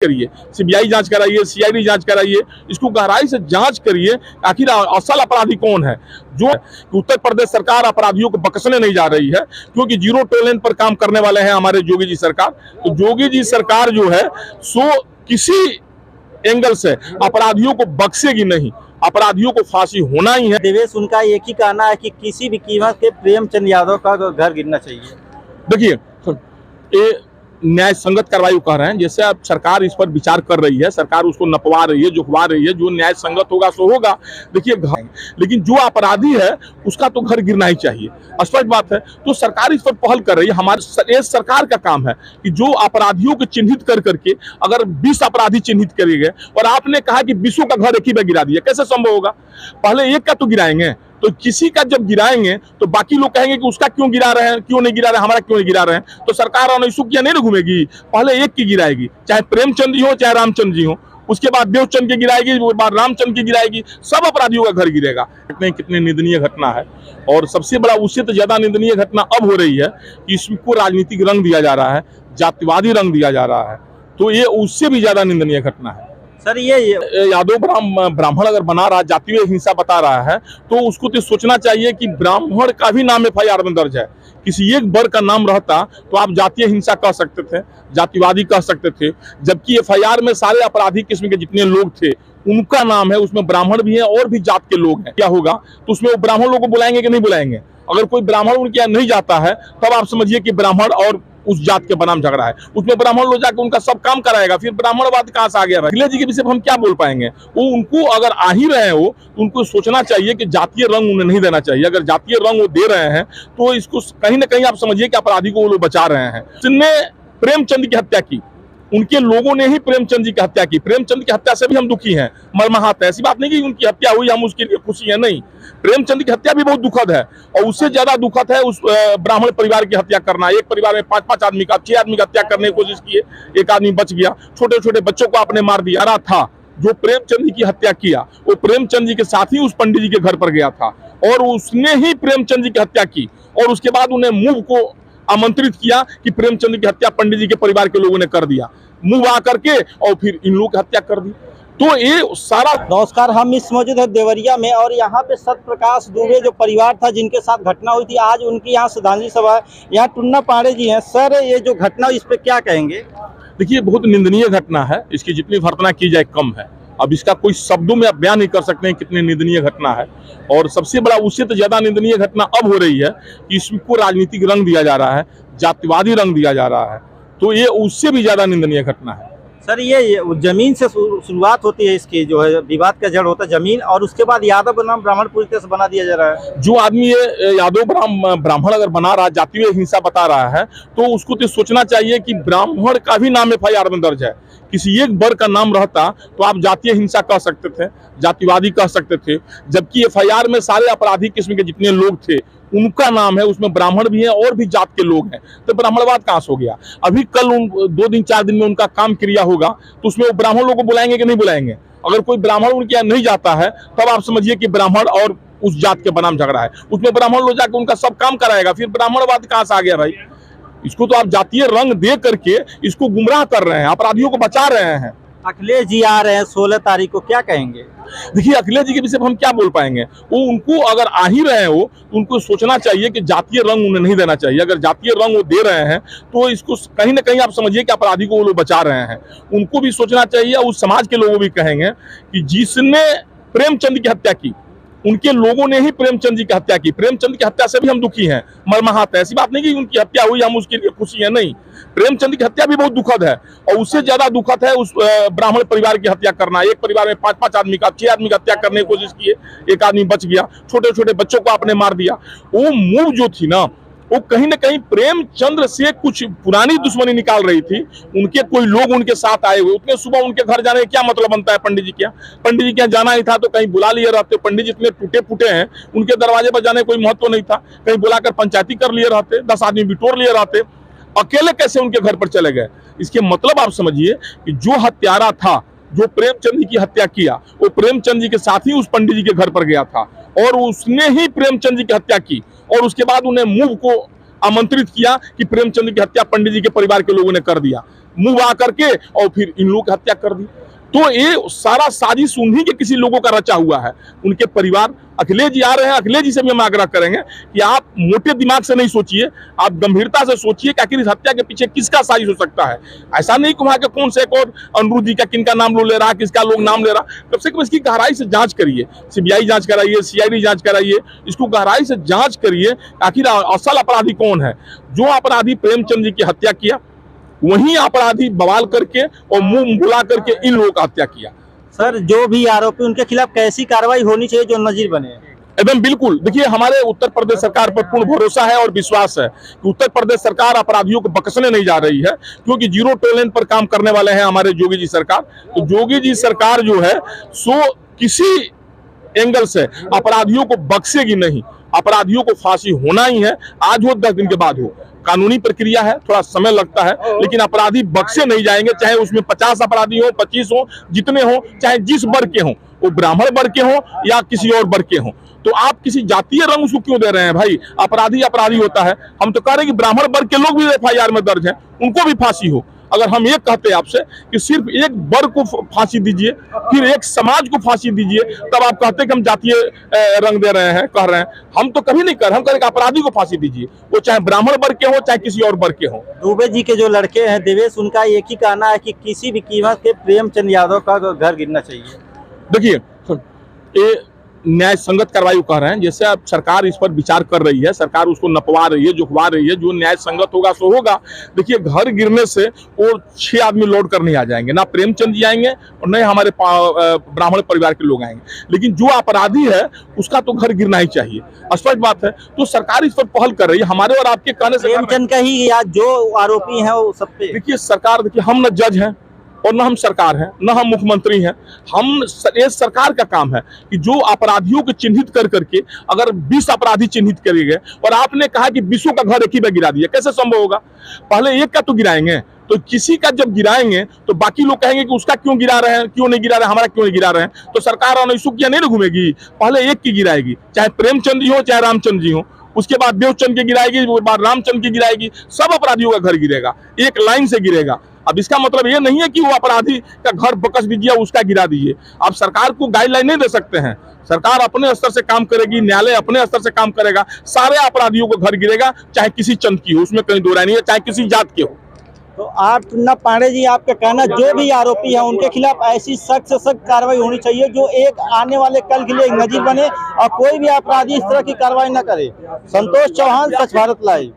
करिए, सीबीआई जांच कराइए, सीआईडी जांच कराइए, इसको गहराई से जांच करिए। आखिर असल अपराधी कौन है। जो उत्तर प्रदेश सरकार अपराधियों को बख्शने नहीं जा रही है, क्योंकि जीरो टॉलरेंस पर काम करने वाले हैं हमारे योगी जी सरकार। तो योगी जी सरकार जो है सो किसी एंगल से अपराधियों को बख्शेगी नहीं, अपराधियों को फांसी होना ही है। देवेश, उनका एक ही कहना है कि किसी भी कीमत पे प्रेमचंद यादव का घर गिरना चाहिए। देखिए, ये न्याय संगत कार्रवाई कह रहे हैं, जैसे अब सरकार इस पर विचार कर रही है, सरकार उसको नपवा रही है, झुकवा रही है, जो न्याय संगत होगा सो होगा। देखिए, लेकिन जो अपराधी है उसका तो घर गिरना ही चाहिए, स्पष्ट बात है। तो सरकार इस पर पहल कर रही है। हमारे सरकार का काम है कि जो अपराधियों को चिन्हित कर करके, अगर 20 अपराधी चिन्हित करे गए और आपने कहा कि 20 का घर एक ही में गिरा दिया, कैसे संभव होगा। पहले एक का तो गिराएंगे, तो किसी का जब गिराएंगे तो बाकी लोग कहेंगे कि उसका क्यों गिरा रहे हैं, क्यों नहीं गिरा रहे, हमारा क्यों नहीं गिरा रहे हैं। तो सरकार अनैसुकिया नहीं घूमेगी, पहले एक की गिराएगी, चाहे प्रेमचंद जी हो चाहे रामचंद्र जी हो, उसके बाद देवचंद की गिराएगी, उसके बाद रामचंद्र की गिराएगी, सब अपराधियों का घर गिरेगा। कितनी निंदनीय घटना है। और सबसे बड़ा, उससे तो ज्यादा निंदनीय घटना अब हो रही है कि इसको राजनीतिक रंग दिया जा रहा है, जातिवादी रंग दिया जा रहा है। तो ये उससे भी ज्यादा निंदनीय घटना है। सर, ये यादव ब्राह्मण अगर बना रहा, जातीय हिंसा बता रहा है, तो उसको तो सोचना चाहिए कि ब्राह्मण का भी नाम एफआईआर में दर्ज है। किसी एक वर्ग का नाम रहता तो आप जातीय हिंसा कह सकते थे, जातिवादी कह सकते थे, जबकि एफआईआर में सारे अपराधी किस्म के जितने लोग थे उनका नाम है, उसमें ब्राह्मण भी है और भी जात के लोग हैं। क्या होगा, तो उसमें वो ब्राह्मण लोगों को बुलाएंगे कि नहीं बुलाएंगे। अगर कोई ब्राह्मण उनके यहाँ नहीं जाता है तब आप समझिए कि ब्राह्मण और उस जात के बनाम झगड़ा है। उसमें ब्राह्मण लोग जाकर उनका सब काम कराएगा, फिर ब्राह्मणवाद कहां से आ गया। अखिलेश जी के विषय पर हम क्या बोल पाएंगे। वो उनको अगर आ ही रहे हो तो उनको सोचना चाहिए कि जातीय रंग उन्हें नहीं देना चाहिए। अगर जातीय रंग वो दे रहे हैं तो इसको कहीं ना कहीं आप समझिए कि अपराधी को वो लोग बचा रहे हैं। जिनने प्रेमचंद की हत्या की, उनके लोगों ने ही प्रेमचंद जी की हत्या की। प्रेमचंद की हत्या से भी हम दुखी हैं, मर्माहत है। ऐसी बात नहीं कि उनकी हत्या हुई हम उसके लिए खुशी है, नहीं। प्रेमचंद की हत्या भी बहुत दुखद है, और उससे ज्यादा दुखद है उस ब्राह्मण परिवार की हत्या करना। एक परिवार में 5-5 आदमी का, 6 आदमी की हत्या करने की कोशिश की, एक आदमी बच गया। छोटे छोटे बच्चों को आपने मार दिया। रहा था जो प्रेमचंद जी की हत्या किया, वो प्रेमचंद जी के साथ ही उस पंडित जी के घर पर गया था, और उसने ही प्रेमचंद जी की हत्या की, और उसके बाद उन्हें मुंह को आमंत्रित किया कि प्रेमचंद की हत्या पंडित जी के परिवार के लोगों ने कर दिया, मुंह आ करके, और फिर इन लोगों की हत्या कर दी। तो ये सारा। नमस्कार, हम इस मौजूद है देवरिया में, और यहाँ पे सत्यप्रकाश दुबे जो परिवार था जिनके साथ घटना हुई थी, आज उनकी यहाँ श्रद्धांजलि सभा है। यहाँ टुन्ना पांडे जी हैं। सर, ये जो घटना हुई इस पे क्या कहेंगे। देखिए, बहुत निंदनीय घटना है, इसकी जितनी भर्त्सना की जाए कम है। अब इसका कोई शब्दों में आप बयान नहीं कर सकते हैं कितनी निंदनीय घटना है। और सबसे बड़ा, उससे तो ज्यादा निंदनीय घटना अब हो रही है कि इसको राजनीतिक रंग दिया जा रहा है, जातिवादी रंग दिया जा रहा है। तो ये उससे भी ज्यादा निंदनीय घटना है। सर, ये जमीन से शुरुआत होती है, इसकी जो है विवाद का जड़ होता है जमीन, और उसके बाद यादव बनाम ब्राह्मण पूरी तरह से बना दिया जा रहा है। जो आदमी ये यादव ब्राह्मण अगर बना रहा, जातीय हिंसा बता रहा है, तो उसको तो सोचना चाहिए कि ब्राह्मण का भी नाम एफआईआर में दर्ज है। किसी एक वर्ग का नाम रहता तो आप जातीय हिंसा कह सकते थे, जातिवादी कह सकते थे, जबकि एफआईआर में सारे अपराधी किस्म के जितने लोग थे उनका नाम है, उसमें ब्राह्मण भी है और भी जात के लोग हैं। तो ब्राह्मणवाद कहां से हो गया। अभी कल 2 दिन 4 दिन में उनका काम क्रिया होगा, तो उसमें वो ब्राह्मण लोगों को बुलाएंगे कि नहीं बुलाएंगे। अगर कोई ब्राह्मण उनके यहाँ नहीं जाता है तब आप समझिए कि ब्राह्मण और उस जात के बनाम झगड़ा है। उसमें ब्राह्मण लोग जाकर उनका सब काम कराएगा, फिर ब्राह्मणवाद कहां से आ गया भाई। इसको तो आप जातीय रंग दे करके इसको गुमराह कर रहे हैं, अपराधियों को बचा रहे हैं। अखिलेश जी आ रहे हैं 16 तारीख को, क्या कहेंगे। देखिए, अखिलेश जी के विषय पर हम क्या बोल पाएंगे। वो उनको अगर आ ही रहे हो तो उनको सोचना चाहिए कि जातीय रंग उन्हें नहीं देना चाहिए। अगर जातीय रंग वो दे रहे हैं तो इसको कहीं ना कहीं आप समझिए कि अपराधी को वो लोग बचा रहे हैं। उनको भी सोचना चाहिए, उस समाज के लोगों भी कहेंगे कि जिसने प्रेमचंद की हत्या की, उनके लोगों ने ही प्रेमचंद जी की हत्या की। प्रेमचंद की हत्या से भी हम दुखी हैं, मर्माहत है। ऐसी बात नहीं कि उनकी हत्या हुई हम उसके लिए खुशी है, नहीं। प्रेमचंद की हत्या भी बहुत दुखद है, और उससे ज्यादा दुखद है उस ब्राह्मण परिवार की हत्या करना। एक परिवार में 5-5 आदमी का, 6 आदमी की हत्या करने की कोशिश की, एक आदमी बच गया। छोटे छोटे बच्चों को आपने मार दिया। वो मूव जो थी ना, वो कहीं ना कहीं प्रेमचंद्र से कुछ पुरानी दुश्मनी निकाल रही थी। उनके कोई लोग उनके साथ आए हुए, उतने सुबह उनके घर जाने का क्या मतलब बनता है। पंडित जी क्या, पंडित जी क्या जाना ही था तो कहीं बुला लिए रहते। पंडित जी इतने टूटे फूटे हैं, उनके दरवाजे पर जाने कोई महत्व नहीं था। कहीं बुलाकर पंचायती कर लिए रहते, 10 आदमी बिटोर लिए रहते। अकेले कैसे उनके घर पर चले गए। इसके मतलब आप समझिए कि जो हत्यारा था, जो प्रेमचंद जी की हत्या किया, वो प्रेमचंद जी के साथ ही उस पंडित जी के घर पर गया था, और उसने ही प्रेमचंद जी की हत्या की, और उसके बाद उन्हें मुंह को आमंत्रित किया कि प्रेमचंद की हत्या पंडित जी के परिवार के लोगों ने कर दिया। मुंह बहा करके और फिर इन लोगों की हत्या कर दी। तो ये सारा साजिश उन्हीं के किसी लोगों का रचा हुआ है, उनके परिवार। अखिलेश जी आ रहे हैं, अखिलेश जी से भी हम आग्रह करेंगे कि आप मोटे दिमाग से नहीं सोचिए, आप गंभीरता से सोचिए कि आखिर इस हत्या के पीछे किसका साजिश हो सकता है। ऐसा नहीं कि वहां के कौन से एक और अनिरुद्ध जी का किनका नाम लो ले रहा, किसका लोग नाम ले रहा, कम से कम इसकी गहराई से जांच करिए, सीबीआई जांच कराइए, सीआईडी जांच कराइए, इसको गहराई से जांच करिए आखिर असल अपराधी कौन है। जो अपराधी प्रेमचंद जी की हत्या किया, वही अपराधी बवाल करके और मुंह बुला करके इन लोगों का हत्या किया। सर जो भी आरोपी उनके खिलाफ कैसी कार्रवाई होनी चाहिए जो नजीर बने? एकदम बिल्कुल। देखिए, हमारे उत्तर प्रदेश सरकार पर पूर्ण भरोसा है और विश्वास है कि उत्तर प्रदेश सरकार अपराधियों को बख्शने नहीं जा रही है, क्योंकि जीरो टॉलरेंस पर काम करने वाले हैं हमारे योगी जी सरकार। तो योगी जी सरकार जो है सो किसी एंगल से अपराधियों को बख्शेगी नहीं। अपराधियों को फांसी होना ही है, आज हो 10 दिन के बाद हो। कानूनी प्रक्रिया है, थोड़ा समय लगता है, लेकिन अपराधी बख्शे नहीं जाएंगे, चाहे उसमें 50 अपराधी हो, 25 हो, जितने हो, चाहे जिस वर्ग के हो, वो ब्राह्मण वर्ग के हो या किसी और वर्ग के हो। तो आप किसी जातीय रंग उसको क्यों दे रहे हैं भाई? अपराधी अपराधी होता है। हम तो कह रहे हैं कि ब्राह्मण वर्ग के लोग भी FIR में दर्ज हैं, उनको भी फांसी हो। अगर हम ये कहते आपसे कि सिर्फ एक वर्ग को फांसी दीजिए, फिर एक समाज को फांसी दीजिए, तब आप कहते कि हम जातीय रंग दे रहे हैं, कह रहे हैं। हम तो कभी नहीं कर रहे, हम कह रहे हैं कि अपराधी को फांसी दीजिए, वो चाहे ब्राह्मण वर्ग के हो, चाहे किसी और वर्ग के हो। दुबे जी के जो लड़के हैं देवेश, उनका एक ही कहना है कि किसी भी कीमत पे प्रेमचंद यादव का घर गिरना चाहिए। देखिए, ये न्याय संगत कार्रवाई कह रहे हैं, जैसे अब सरकार इस पर विचार कर रही है, सरकार उसको नपवा रही है, झुकवा रही है, जो न्याय संगत होगा सो होगा। देखिए, घर गिरने से वो 6 आदमी लौट कर नहीं आ जाएंगे, ना प्रेमचंद जी आएंगे और न हमारे ब्राह्मण परिवार के लोग आएंगे, लेकिन जो अपराधी है उसका तो घर गिरना ही चाहिए, स्पष्ट बात है। तो सरकार इस पर पहल कर रही है, हमारे और आपके कहने से। प्रेमचंद का ही या जो आरोपी हैं वो सब पे? देखिए सरकार, देखिए हम न जज हैं और न हम सरकार हैं, न हम मुख्यमंत्री हैं। ये सरकार का काम है कि जो अपराधियों को चिन्हित कर करके, अगर 20 अपराधी चिन्हित करे गए और आपने कहा कि 20 का घर एक ही बार गिरा दिया, कैसे संभव होगा? पहले एक का तो गिराएंगे, तो किसी का जब गिराएंगे तो बाकी लोग कहेंगे कि उसका क्यों गिरा रहे हैं, क्यों नहीं गिरा रहे हैं, हमारा क्यों नहीं गिरा रहे हैं। तो सरकार अनैसुकिया नहीं घूमेगी, पहले एक की गिराएगी, चाहे प्रेमचंद जी हो चाहे रामचंद्र जी हो, उसके बाद देवचंद की गिराएगी, उसके बाद रामचंद्र की गिराएगी, सब अपराधियों का घर गिरेगा, एक लाइन से गिरेगा। अब इसका मतलब ये नहीं है कि वो अपराधी का घर बकस दीजिए, उसका गिरा दीजिए। आप सरकार को गाइडलाइन नहीं दे सकते हैं, सरकार अपने स्तर से काम करेगी, न्यायालय अपने स्तर से काम करेगा, सारे अपराधियों को घर गिरेगा, चाहे किसी चंद की हो, उसमें कहीं दो राय नहीं है, चाहे किसी जात के हो। तो आप टुन्ना पांडे जी, आपका कहना जो भी आरोपी है उनके खिलाफ ऐसी सख्त से सख्त कार्रवाई होनी चाहिए जो एक आने वाले कल के लिए एक नजीर बने और कोई भी अपराधी इस तरह की कार्रवाई न करे। संतोष चौहान, सच भारत लाइव।